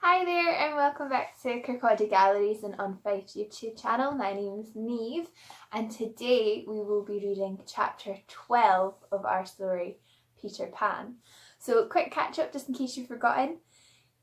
Hi there and welcome back to Kirkcaldy Galleries and Unfight YouTube channel. My name is Niamh and today we will be reading chapter 12 of our story, Peter Pan. So quick catch up just in case you've forgotten.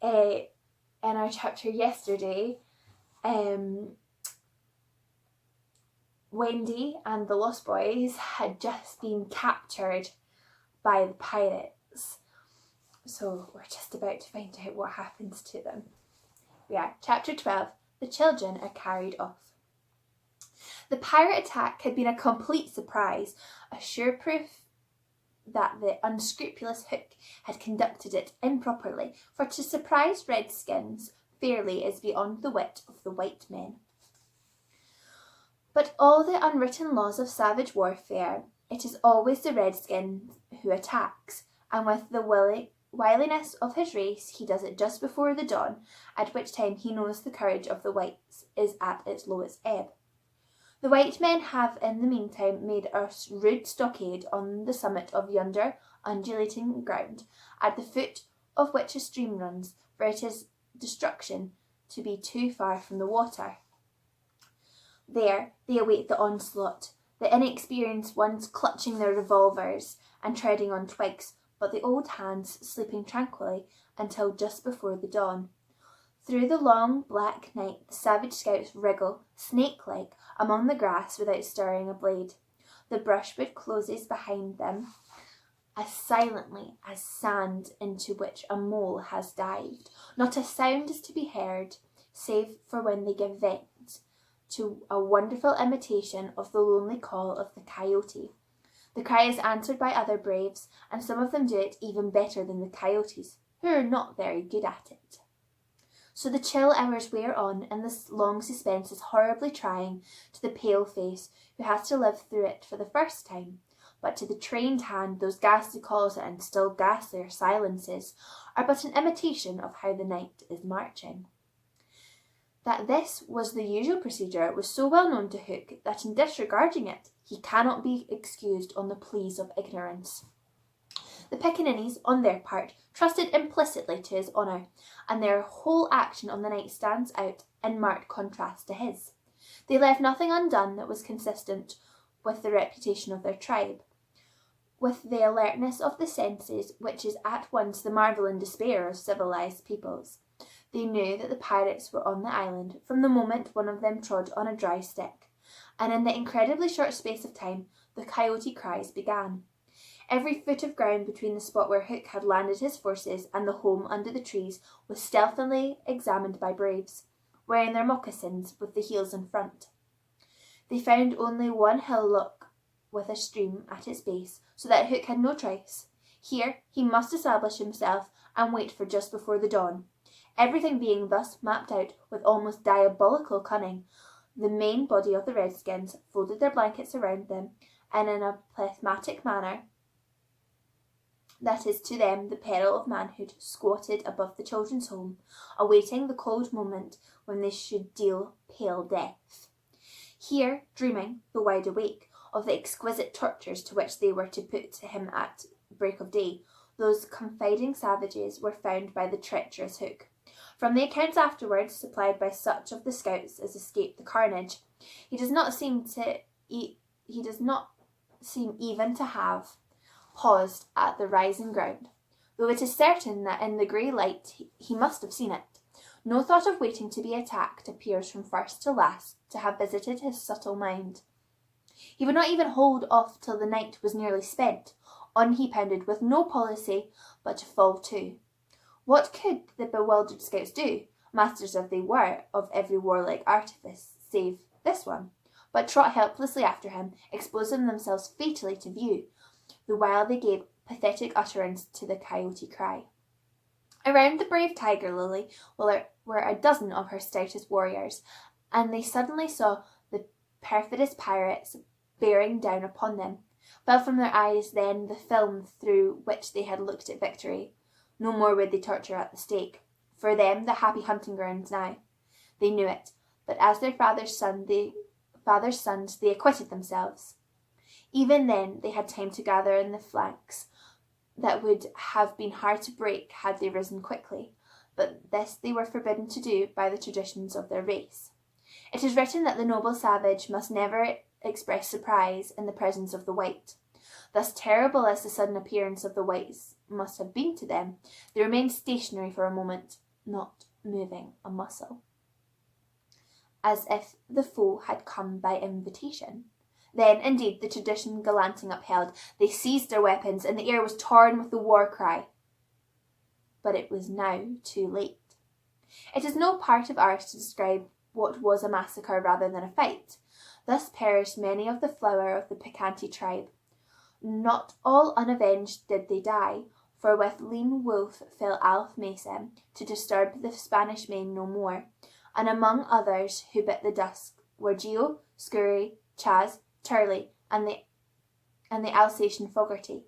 In our chapter yesterday, Wendy and the Lost Boys had just been captured by the pirates. So we're just about to find out what happens to them. Yeah, chapter 12, the children are carried off. The pirate attack had been a complete surprise, a sure proof that the unscrupulous Hook had conducted it improperly, for to surprise redskins fairly is beyond the wit of the white men. But all the unwritten laws of savage warfare, it is always the redskin who attacks, and with the wiliness of his race, he does it just before the dawn, at which time he knows the courage of the whites is at its lowest ebb. The white men have in the meantime made a rude stockade on the summit of yonder undulating ground, at the foot of which a stream runs, for it is destruction to be too far from the water. There they await the onslaught, the inexperienced ones clutching their revolvers and treading on twigs, but the old hands sleeping tranquilly until just before the dawn. Through the long black night the savage scouts wriggle, snake-like, among the grass without stirring a blade. The brushwood closes behind them as silently as sand into which a mole has dived. Not a sound is to be heard, save for when they give vent to a wonderful imitation of the lonely call of the coyote. The cry is answered by other braves, and some of them do it even better than the coyotes, who are not very good at it. So the chill hours wear on, and this long suspense is horribly trying to the pale face who has to live through it for the first time. But to the trained hand, those ghastly calls and still ghastlier silences are but an imitation of how the night is marching. That this was the usual procedure was so well known to Hook that in disregarding it, he cannot be excused on the pleas of ignorance. The pickaninnies, on their part, trusted implicitly to his honour, and their whole action on the night stands out in marked contrast to his. They left nothing undone that was consistent with the reputation of their tribe. With the alertness of the senses, which is at once the marvel and despair of civilised peoples, they knew that the pirates were on the island from the moment one of them trod on a dry stick, and in the incredibly short space of time the coyote cries began. Every foot of ground between the spot where Hook had landed his forces and the home under the trees was stealthily examined by braves, wearing their moccasins with the heels in front. They found only one hillock with a stream at its base, so that Hook had no choice. Here he must establish himself and wait for just before the dawn. Everything being thus mapped out with almost diabolical cunning, the main body of the redskins folded their blankets around them, and in a phlegmatic manner that is to them the peril of manhood, squatted above the children's home, awaiting the cold moment when they should deal pale death. Here, dreaming, though wide awake, of the exquisite tortures to which they were to put him at break of day, those confiding savages were found by the treacherous Hook. From the accounts afterwards supplied by such of the scouts as escaped the carnage, he does not seem even to have paused at the rising ground, though it is certain that in the grey light he must have seen it. No thought of waiting to be attacked appears from first to last to have visited his subtle mind. He would not even hold off till the night was nearly spent. On he pounded with no policy but to fall to. What could the bewildered scouts do, masters as they were of every warlike artifice, save this one, but trot helplessly after him, exposing themselves fatally to view, the while they gave pathetic utterance to the coyote cry. Around the brave tiger lily were a dozen of her stoutest warriors, and they suddenly saw the perfidious pirates bearing down upon them. Fell from their eyes then the film through which they had looked at victory. No more would they torture at the stake. For them the happy hunting grounds now. They knew it, but as their father's sons they acquitted themselves. Even then they had time to gather in the flanks that would have been hard to break had they risen quickly, but this they were forbidden to do by the traditions of their race. It is written that the noble savage must never express surprise in the presence of the white. Thus terrible as the sudden appearance of the whites must have been to them, they remained stationary for a moment, not moving a muscle, as if the foe had come by invitation. Then, indeed, the tradition gallanting upheld, they seized their weapons, and the air was torn with the war cry. But it was now too late. It is no part of art to describe what was a massacre rather than a fight. Thus perished many of the flower of the Picanti tribe. Not all unavenged did they die, for with lean wolf fell Alf Mason to disturb the Spanish main no more, and among others who bit the dust were Geo, Scurry, Chaz, Turley, and the Alsatian Fogarty.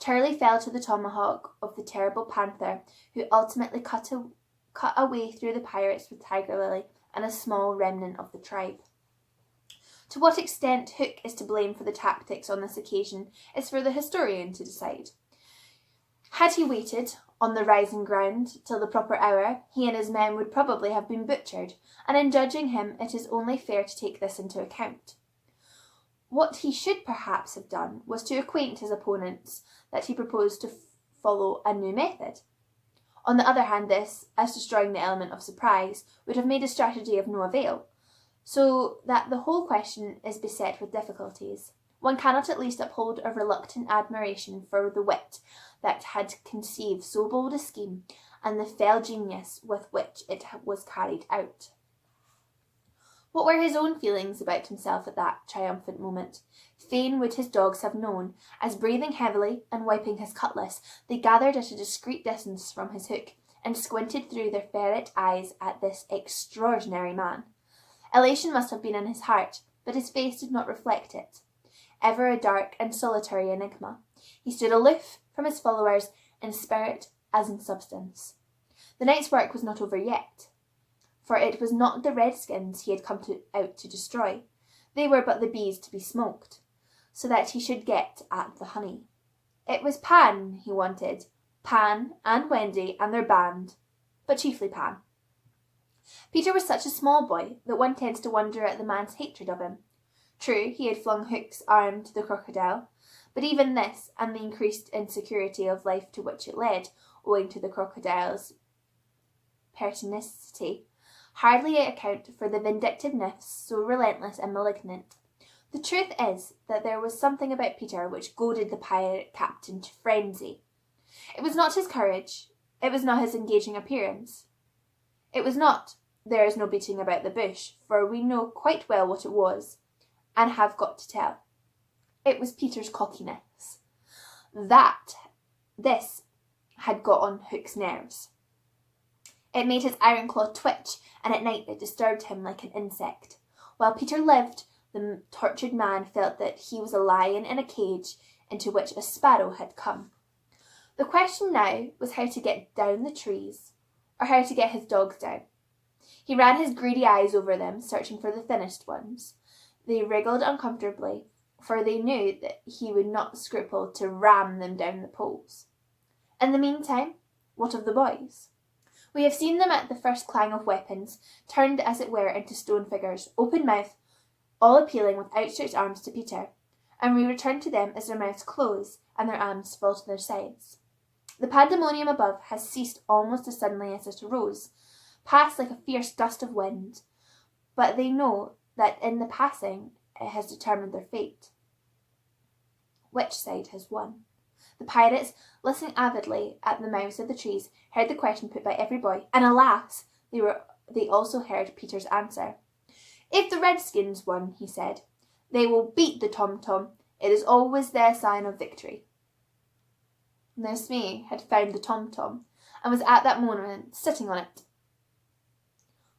Turley fell to the tomahawk of the terrible panther, who ultimately cut a way through the pirates with Tiger Lily and a small remnant of the tribe. To what extent Hook is to blame for the tactics on this occasion is for the historian to decide. Had he waited on the rising ground till the proper hour, he and his men would probably have been butchered, and in judging him it is only fair to take this into account. What he should perhaps have done was to acquaint his opponents that he proposed to follow a new method. On the other hand, this, as destroying the element of surprise, would have made a strategy of no avail, so that the whole question is beset with difficulties. One cannot at least uphold a reluctant admiration for the wit that had conceived so bold a scheme, and the fell genius with which it was carried out. What were his own feelings about himself at that triumphant moment? Fain would his dogs have known, as breathing heavily and wiping his cutlass, they gathered at a discreet distance from his hook, and squinted through their ferret eyes at this extraordinary man. Elation must have been in his heart, but his face did not reflect it. Ever a dark and solitary enigma, he stood aloof from his followers in spirit as in substance. The night's work was not over yet, for it was not the redskins he had come out to destroy. They were but the bees to be smoked, so that he should get at the honey. It was Pan he wanted, Pan and Wendy and their band, but chiefly Pan. Peter was such a small boy that one tends to wonder at the man's hatred of him. True, he had flung Hook's arm to the crocodile, but even this, and the increased insecurity of life to which it led, owing to the crocodile's pertinacity, hardly account for the vindictiveness so relentless and malignant. The truth is that there was something about Peter which goaded the pirate captain to frenzy. It was not his courage, it was not his engaging appearance. It was not, there is no beating about the bush, for we know quite well what it was, and have got to tell. It was Peter's cockiness. This had got on Hook's nerves. It made his iron claw twitch, and at night it disturbed him like an insect. While Peter lived, the tortured man felt that he was a lion in a cage into which a sparrow had come. The question now was how to get down the trees, or how to get his dogs down. He ran his greedy eyes over them, searching for the thinnest ones. They wriggled uncomfortably, for they knew that he would not scruple to ram them down the poles. In the meantime, what of the boys? We have seen them at the first clang of weapons, turned as it were into stone figures, open-mouthed, all appealing with outstretched arms to Peter, and we return to them as their mouths close and their arms fall to their sides. The pandemonium above has ceased almost as suddenly as it arose, passed like a fierce gust of wind, but they know that in the passing it has determined their fate. Which side has won? The pirates, listening avidly at the mouths of the trees, heard the question put by every boy, and alas, they also heard Peter's answer. If the redskins won, he said, they will beat the tom-tom. It is always their sign of victory. Now Smee had found the tom-tom, and was at that moment sitting on it.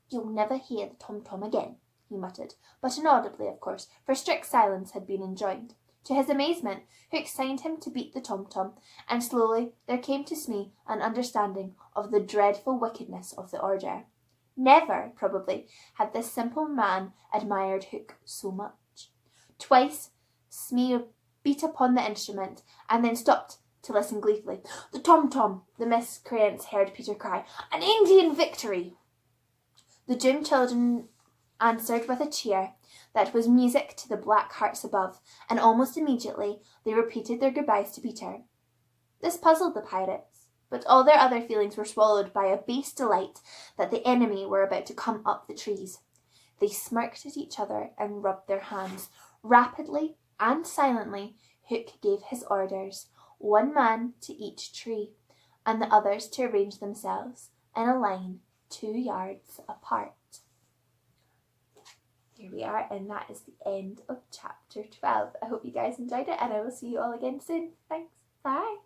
You'll never hear the tom-tom again, he muttered, but inaudibly, of course, for strict silence had been enjoined. To his amazement, Hook signed him to beat the tom-tom, and slowly there came to Smee an understanding of the dreadful wickedness of the order. Never, probably, had this simple man admired Hook so much. Twice Smee beat upon the instrument, and then stopped to listen gleefully. "The tom-tom!" the miscreants heard Peter cry. "An Indian victory!" The doomed children answered with a cheer that was music to the black hearts above, and almost immediately they repeated their goodbyes to Peter. This puzzled the pirates, but all their other feelings were swallowed by a base delight that the enemy were about to come up the trees. They smirked at each other and rubbed their hands. Rapidly and silently, Hook gave his orders, one man to each tree, and the others to arrange themselves in a line 2 yards apart. Here we are, and that is the end of chapter 12. I hope you guys enjoyed it, and I will see you all again soon. Thanks. Bye.